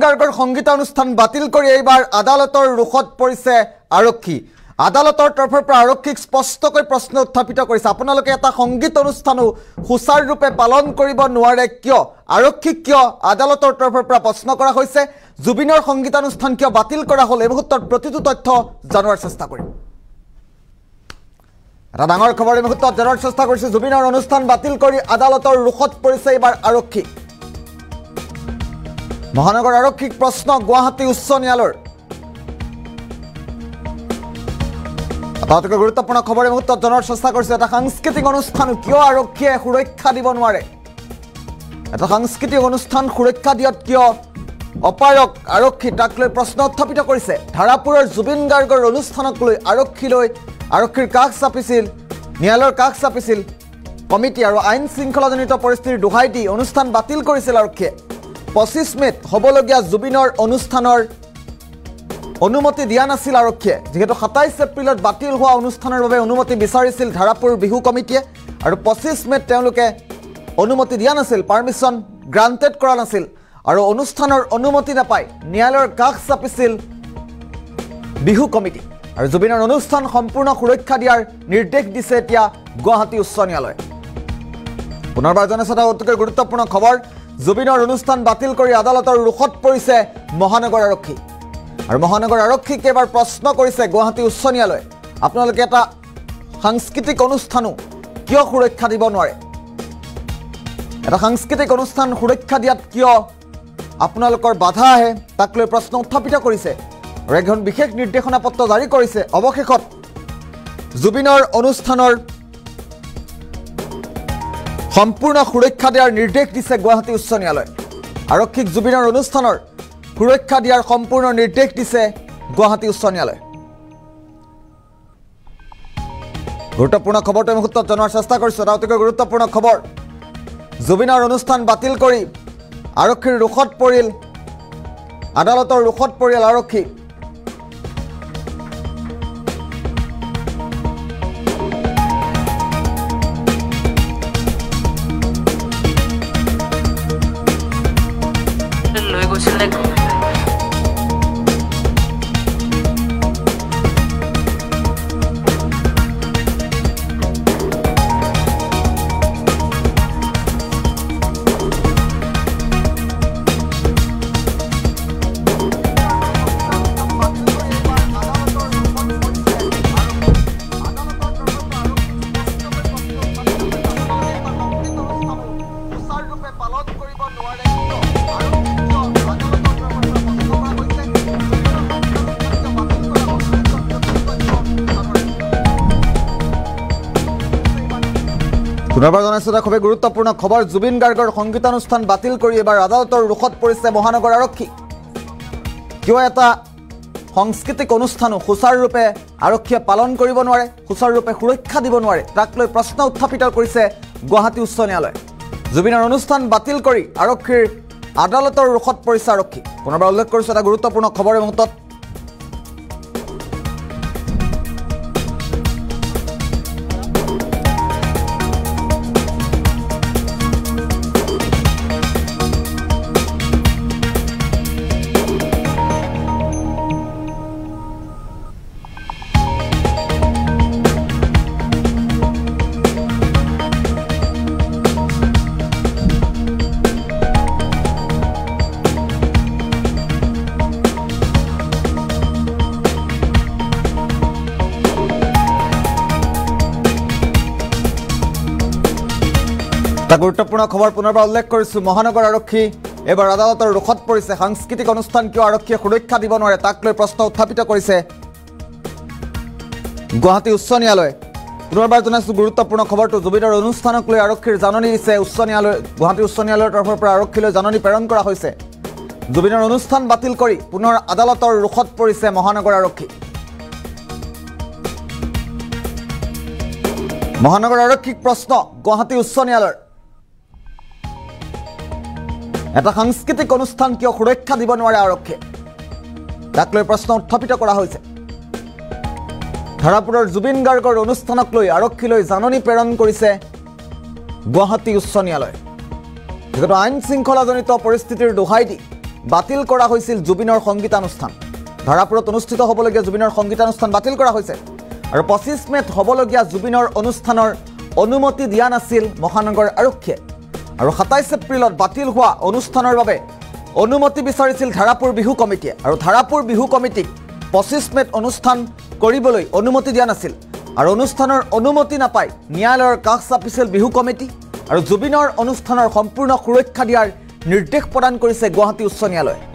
গাৰ্গৰ সংগীতানুষ্ঠান বাতিল কৰি এইবাৰ আদালতৰ ৰুখত পৰিছে আৰক্ষী। আদালতৰ তৰফৰ পৰা আৰক্ষীক স্পষ্টকৈ প্ৰশ্ন উত্থাপিত কৰিছে, আপোনালোকে এটা সংগীত অনুষ্ঠানো সুচাৰুৰূপে পালন কৰিব নোৱাৰে কিয়? আৰক্ষীক কিয় আদালতৰ তৰফৰ পৰা প্ৰশ্ন কৰা হৈছে? জুবিনৰ সংগীতানুষ্ঠান কিয় বাতিল কৰা হ'ল? এই মুহূৰ্তত প্ৰতিটো তথ্য জানাৰ চেষ্টা কৰিম। এটা ডাঙৰ খবৰ এই মুহূৰ্তত জানাৰ চেষ্টা কৰিছে। জুবিনৰ অনুষ্ঠান বাতিল কৰি আদালতৰ ৰুখত পৰিছে এইবাৰ আৰক্ষী। মহানগৰ আৰক্ষীক প্ৰশ্ন গুৱাহাটী উচ্চ ন্যায়ালয়ৰ। আটাইতকৈ গুৰুত্বপূৰ্ণ খবৰ এই মুহূৰ্তত জনাৰ চেষ্টা কৰিছে। এটা সাংস্কৃতিক অনুষ্ঠান কিয় আৰক্ষীয়ে সুৰক্ষা দিব নোৱাৰে? এটা সাংস্কৃতিক অনুষ্ঠান সুৰক্ষা দিয়াত কিয় অপাৰক আৰক্ষী, তাক লৈ প্ৰশ্ন উত্থাপিত কৰিছে। ধাৰাপুৰৰ জুবিন গাৰ্গৰ অনুষ্ঠানক লৈ আৰক্ষীৰ কাষ চাপিছিল, ন্যায়ালয়ৰ কাষ চাপিছিল কমিটি আৰু আইন শৃংখলাজনিত পৰিস্থিতিৰ দোহাই দি অনুষ্ঠান বাতিল কৰিছিল আৰক্ষীয়ে। 25 মেত হ'বলগীয়া জুবিনৰ অনুষ্ঠানৰ অনুমতি দিয়া নাছিল আৰক্ষীয়ে, যিহেতু 27 এপ্ৰিলত বাতিল হোৱা অনুষ্ঠানৰ বাবে অনুমতি বিচাৰিছিল ধাৰাপুৰ বিহু কমিটিয়ে আৰু 25 মেত তেওঁলোকে অনুমতি দিয়া নাছিল, পাৰ্মিশ্যন গ্ৰাণ্টেড কৰা নাছিল আৰু অনুষ্ঠানৰ অনুমতি নাপাই ন্যায়ালয়ৰ কাষ চাপিছিল বিহু কমিটি আৰু জুবিনৰ অনুষ্ঠান সম্পূৰ্ণ সুৰক্ষা দিয়াৰ নিৰ্দেশ দিছে এতিয়া গুৱাহাটী উচ্চ ন্যায়ালয়ে। পুনৰবাৰ জনাইছো এটা অতিকৈ গুৰুত্বপূৰ্ণ খবৰ। জুবিনৰ অনুষ্ঠান বাতিল কৰি আদালতৰ ৰুখত পৰিছে মহানগৰ আৰক্ষী আৰু মহানগৰ আৰক্ষীক এবাৰ প্ৰশ্ন কৰিছে গুৱাহাটী উচ্চ ন্যায়ালয়ে, আপোনালোকে এটা সাংস্কৃতিক অনুষ্ঠানো কিয় সুৰক্ষা দিব নোৱাৰে? এটা সাংস্কৃতিক অনুষ্ঠান সুৰক্ষা দিয়াত কিয় আপোনালোকৰ বাধা আহে, তাক লৈ প্ৰশ্ন উত্থাপিত কৰিছে আৰু এখন বিশেষ নিৰ্দেশনা পত্ৰ জাৰি কৰিছে। অৱশেষত জুবিনৰ অনুষ্ঠানৰ সম্পূৰ্ণ সুৰক্ষা দিয়াৰ নিৰ্দেশ দিছে গুৱাহাটী উচ্চ ন্যায়ালয়ে। আৰক্ষীক জুবিনৰ অনুষ্ঠানৰ সুৰক্ষা দিয়াৰ সম্পূৰ্ণ নিৰ্দেশ দিছে গুৱাহাটী উচ্চ ন্যায়ালয়ে। গুৰুত্বপূৰ্ণ খবৰটো মুহূৰ্তত জনাৰ চেষ্টা কৰিছোঁ। এটা অতিকৈ গুৰুত্বপূৰ্ণ খবৰ। জুবিনৰ অনুষ্ঠান বাতিল কৰি আৰক্ষীৰ ৰুখত পৰিল, আদালতৰ ৰুখত পৰিল আৰক্ষী। পুনৰবাৰ জনাইছো এটা খুবেই গুৰুত্বপূৰ্ণ খবৰ। জুবিন গাৰ্গৰ সংগীতানুষ্ঠান বাতিল কৰি এবাৰ আদালতৰ ৰুখত পৰিছে মহানগৰ আৰক্ষী। কিয় এটা সাংস্কৃতিক অনুষ্ঠানো সুচাৰুৰূপে আৰক্ষীয়ে পালন কৰিব নোৱাৰে, সুচাৰুৰূপে সুৰক্ষা দিব নোৱাৰে, তাক লৈ প্ৰশ্ন উত্থাপিত কৰিছে গুৱাহাটী উচ্চ ন্যায়ালয়ে। জুবিনৰ অনুষ্ঠান বাতিল কৰি আৰক্ষীৰ আদালতৰ ৰুখত পৰিছে আৰক্ষী। পুনৰবাৰ উল্লেখ কৰিছোঁ এটা গুৰুত্বপূৰ্ণ খবৰ এই মুহূৰ্তত। এটা গুৰুত্বপূৰ্ণ খবৰ পুনৰবাৰ উল্লেখ কৰিছোঁ। মহানগৰ আৰক্ষী এবাৰ আদালতৰ ৰুখত পৰিছে। সাংস্কৃতিক অনুষ্ঠান কিয় আৰক্ষীয়ে সুৰক্ষা দিব নোৱাৰে, তাক লৈ প্ৰশ্ন উত্থাপিত কৰিছে গুৱাহাটী উচ্চ ন্যায়ালয়ে। পুনৰবাৰ জনাইছোঁ গুৰুত্বপূৰ্ণ খবৰটো। জুবিনৰ অনুষ্ঠানক লৈ আৰক্ষীৰ জাননী দিছে উচ্চ ন্যায়ালয়। গুৱাহাটী উচ্চ ন্যায়ালয়ৰ তৰফৰ পৰা আৰক্ষীলৈ জাননী প্ৰেৰণ কৰা হৈছে। জুবিনৰ অনুষ্ঠান বাতিল কৰি পুনৰ আদালতৰ ৰুখত পৰিছে মহানগৰ আৰক্ষী। মহানগৰ আৰক্ষীক প্ৰশ্ন গুৱাহাটী উচ্চ ন্যায়ালয়ৰ, এটা সাংস্কৃতিক অনুষ্ঠান কিয় সুৰক্ষা দিব নোৱাৰে আৰক্ষীয়ে, তাক লৈ প্ৰশ্ন উত্থাপিত কৰা হৈছে। ধাৰাপুৰৰ জুবিন গাৰ্গৰ অনুষ্ঠানক লৈ আৰক্ষীলৈ জাননী প্ৰেৰণ কৰিছে গুৱাহাটী উচ্চ ন্যায়ালয়। যেহেতু আইন শৃংখলাজনিত পৰিস্থিতিৰ দোহাই দি বাতিল কৰা হৈছিল জুবিনৰ সংগীতানুষ্ঠান ধাৰাপুৰত অনুষ্ঠিত হ'বলগীয়া জুবিনৰ সংগীতানুষ্ঠান বাতিল কৰা হৈছে আৰু 25 মেত হ'বলগীয়া জুবিনৰ অনুষ্ঠানৰ অনুমতি দিয়া নাছিল মহানগৰ আৰক্ষীয়ে আৰু 27 এপ্ৰিলত বাতিল হোৱা অনুষ্ঠানৰ বাবে অনুমতি বিচাৰিছিল ধাৰাপুৰ বিহু কমিটিয়ে আৰু ধাৰাপুৰ বিহু কমিটিক 25 মেত অনুষ্ঠান কৰিবলৈ অনুমতি দিয়া নাছিল আৰু অনুষ্ঠানৰ অনুমতি নাপাই ন্যায়ালয়ৰ কাষ চাপিছিল বিহু কমিটি আৰু জুবিনৰ অনুষ্ঠানৰ সম্পূৰ্ণ সুৰক্ষা দিয়াৰ নিৰ্দেশ প্ৰদান কৰিছে গুৱাহাটী উচ্চ ন্যায়ালয়ে